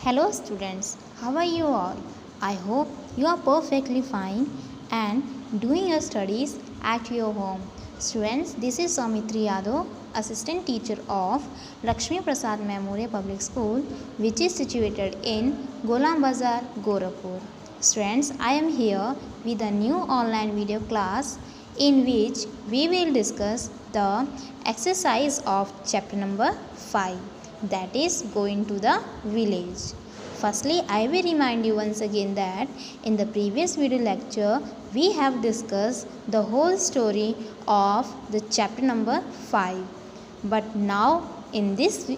Hello students, how are you all? I hope you are perfectly fine and doing your studies at your home. Students, this is Saumitri Yadav, Assistant Teacher of Lakshmi Prasad Memorial Public School, which is situated in Golam Bazar, Gorakhpur. Students, I am here with a new online video class in which we will discuss the exercise of chapter number 5, that is going to the village. Firstly, I will remind you once again that in the previous video lecture we have discussed the whole story of the chapter number 5. But now in this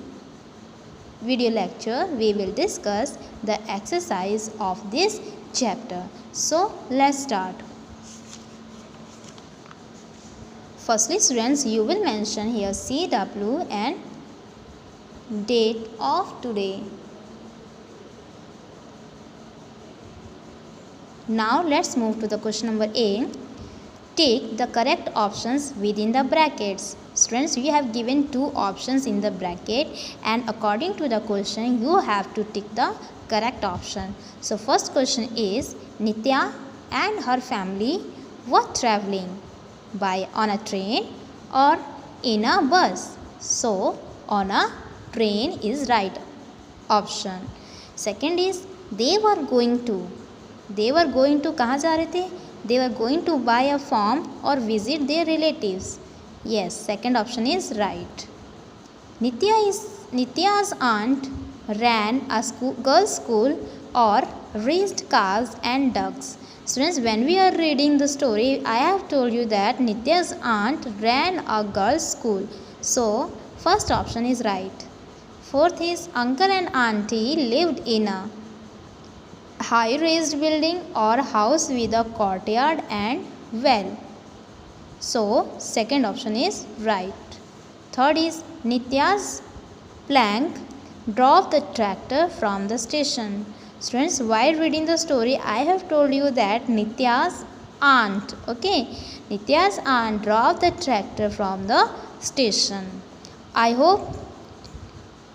video lecture we will discuss the exercise of this chapter. So let's start. Firstly students, you will mention here CW and date of today. Now let's move to the question number A. Take the correct options within the brackets. Students, we have given two options in the bracket and according to the question you have to tick the correct option. So first question is, Nitya and her family were traveling by on a train or in a bus. So on a train is right option. Second is, they were going to कहाँ जा रहे थे? They were going to buy a farm or visit their relatives. Yes, second option is right. Nitya's aunt ran a girls' school or raised cows and ducks. Students, when we are reading the story, I have told you that Nitya's aunt ran a girls' school. So, first option is right. Fourth is, uncle and auntie lived in a high-raised building or house with a courtyard and well. So, second option is right. Third is, Nitya's plank drove the tractor from the station. Students, while reading the story, I have told you that Nitya's aunt drove the tractor from the station. I hope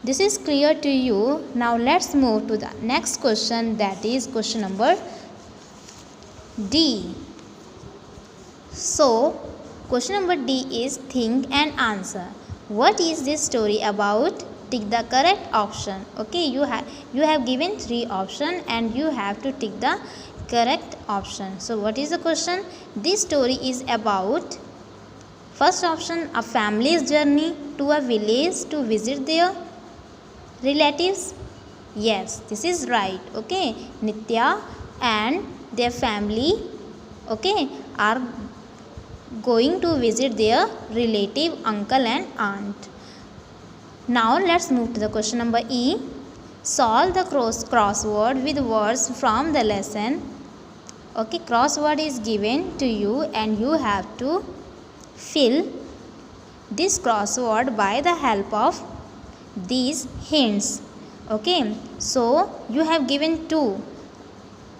this is clear to you. Now let's move to the next question, that is question number D. So question number D is think and answer. What is this story about? Tick the correct option. Okay, you have given three options and you have to tick the correct option. So what is the question? This story is about, first option, a family's journey to a village to visit their relatives. Yes, this is right. Okay, Nitya and their family are going to visit their relative uncle and aunt. Now let's move to the question number E. Solve the crossword with words from the lesson. Okay, crossword is given to you and you have to fill this crossword by the help of these hints. Okay, so you have given two.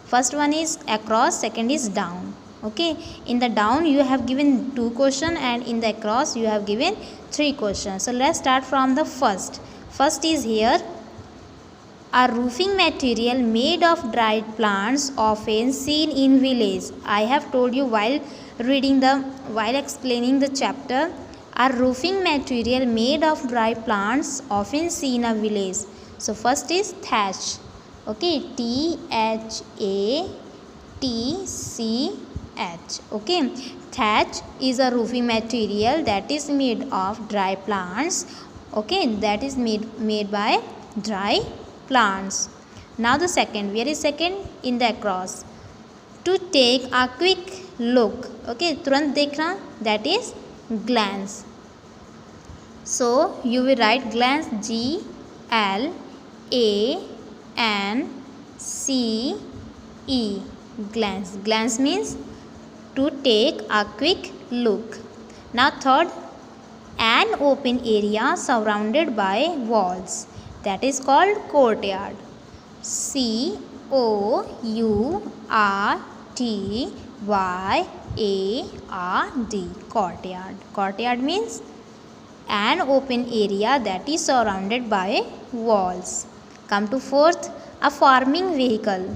First one is across, second is down. Okay, in the down you have given two questions and in the across you have given three questions. So let's start from the first. First is here, a roofing material made of dried plants often seen in village. I have told you while explaining the chapter, a roofing material made of dry plants often seen in a village. So first is thatch. Okay, THATCH. Okay, thatch is a roofing material that is made of dry plants. Okay, that is made by dry plants. Now the second, where is second? In the across. To take a quick look. Okay, तुरंत देखना, that is glance. So you will write glance, GLANCE. Glance. Glance means to take a quick look. Now third, an open area surrounded by walls, that is called courtyard. COURTYARD. Courtyard. Courtyard means an open area that is surrounded by walls. Come to fourth, a farming vehicle.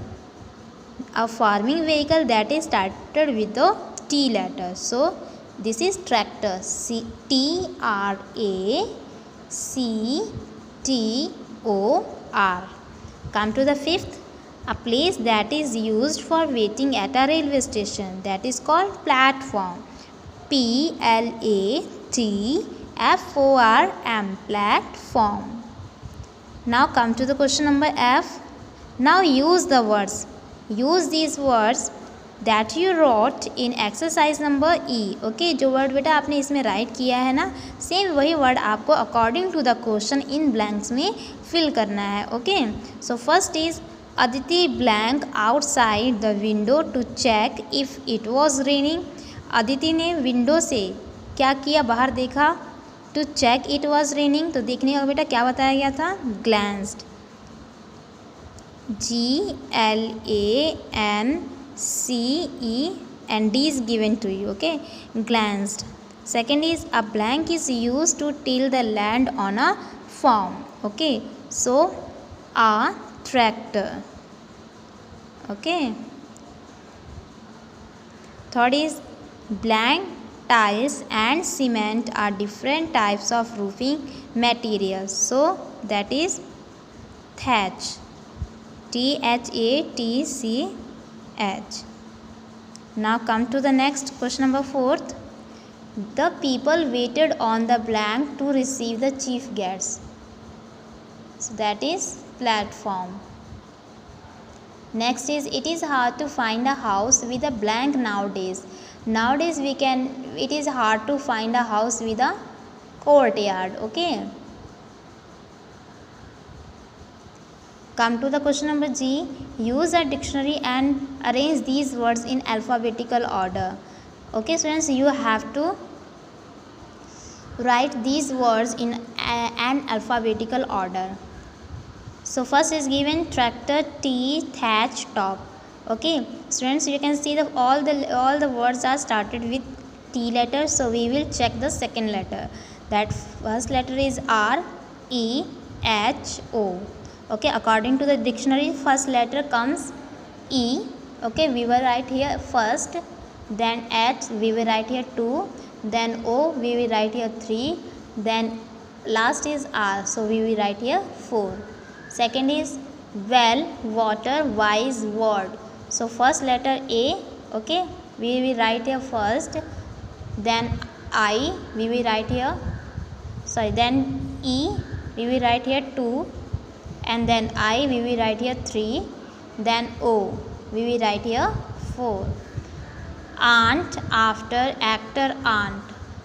A farming vehicle that is started with the T letter. So this is tractor. Tractor. Come to the fifth, a place that is used for waiting at a railway station, that is called platform. Platform. Platform. Now come to the question number F. Now use the words. Use these words that you wrote in exercise number E. Okay, जो word बेटा आपने इसमें right किया है ना, same वही word आपको according to the question in blanks में फिल करना है. Okay, so first is Aditi blank outside the window to check if it was raining. Aditi ने विंडो से क्या किया, बाहर देखा. To check it was raining, तो देखने का बेटा क्या बताया गया था, glanced. GLANCE and D is given to you. Okay, glanced. Second is a blank is used to till the land on a farm. Okay, so a tractor. Okay, third is blank, tiles and cement are different types of roofing materials, so that is thatch. THATCH. Now come to the next question number fourth. The people waited on the blank to receive the chief guests, so that is platform. Next is it is hard to find a house with a blank nowadays. Nowadays it is hard to find a house with a courtyard. Okay, come to the question number G. Use a dictionary and arrange these words in alphabetical order. Okay students, you have to write these words in an alphabetical order. So first is given tractor, T, thatch, top. Okay students, you can see all the words are started with T letter, so we will check the second letter. That first letter is R, E, H, O. Okay, according to the dictionary, first letter comes E. Okay, we will write here first, then H we will write here 2, then O we will write here 3, then last is R, so we will write here 4. Second is well, water, wise, word. So first letter A, okay, we will write here first, then I we will write here, then E we will write here 2, and then I we will write here 3, then O we will write here 4. Aunt, after, actor, aunt.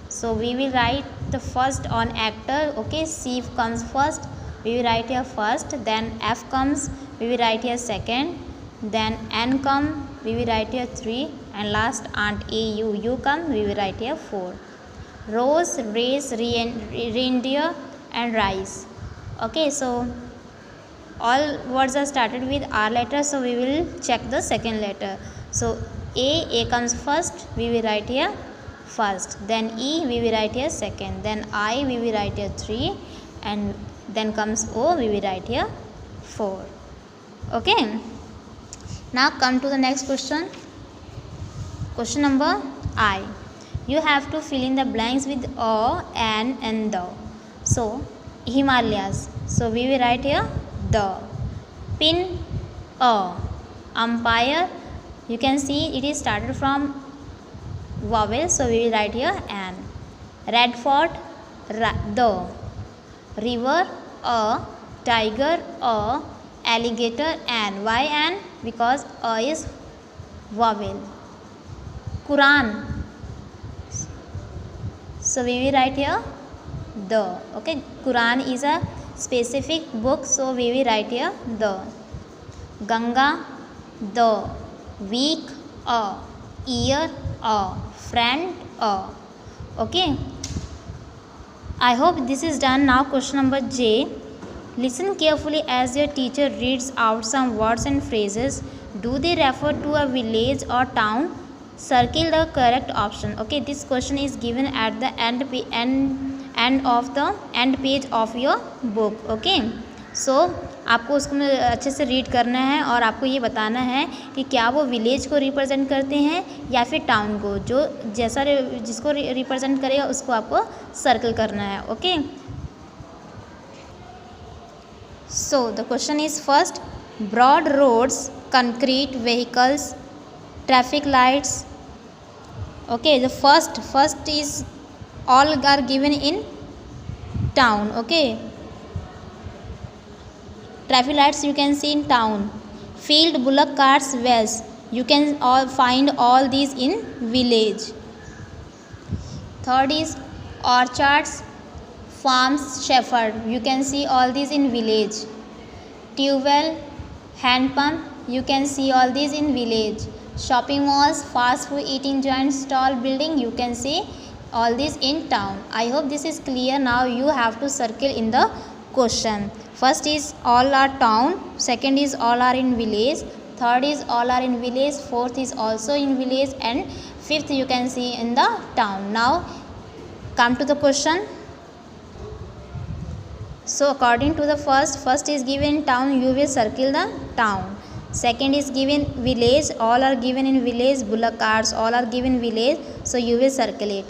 So we will write the first on actor. Okay, C comes first, we will write here first, then F comes, we will write here second, then N come, we will write here 3, and last aunt A U come, we will write here 4. Rose, race, reindeer and rice. Okay, so all words are started with R letter, so we will check the second letter. So A comes first, we will write here first, then E we will write here second, then I we will write here 3, and then comes O we will write here 4. Okay, now come to the next question. Question number I. You have to fill in the blanks with A, N and the. So Himalayas, so we will write here the. Pin, A. Umpire, you can see it is started from vowel, so we will write here N. Red Fort, the. River, A. Tiger, A. Alligator, N. Why N? Because A is vowel. Quran, so we will write here the. Okay, Quran is a specific book, so we will write here the. Ganga, the. Week, A. Ear, A. Friend, A. Okay, I hope this is done. Now question number J. Listen carefully as your teacher reads out some words and phrases. Do they refer to a village or town? Circle the correct option. Okay, this question is given at the end of the end page of your book. Okay, आपको उसको अच्छे से read करना है और आपको ये बताना है कि क्या वो विलेज को रिप्रेजेंट करते हैं या फिर टाउन को, जो जैसा जिसको रिप्रेजेंट करेगा उसको आपको सर्कल करना है. Okay, so the question is first, broad roads, concrete vehicles, traffic lights. Okay, the first is all are given in town. Okay, traffic lights you can see in town. Field, bullock carts, wells, you can all find all these in village. Third is orchards, farms, shepherd, you can see all these in village. Tubewell, hand pump, you can see all these in village. Shopping malls, fast food eating joints, stall building, you can see all these in town. I hope this is clear. Now you have to circle in the question. First is all are town, second is all are in village, third is all are in village, fourth is also in village, and fifth you can see in the town. Now come to the question. So according to the first is given town, you will circle the town. Second is given village, all are given in village. Bullock carts, all are given village, so you will circle it.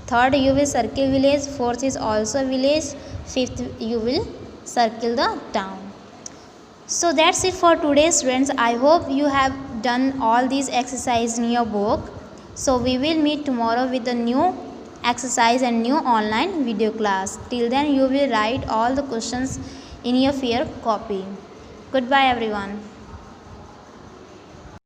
Third you will circle village, fourth is also village, fifth you will circle the town. So that's it for today, students. I hope you have done all these exercises in your book. So we will meet tomorrow with a new exercise and new online video class. Till then you will write all the questions in your fair copy. Goodbye everyone.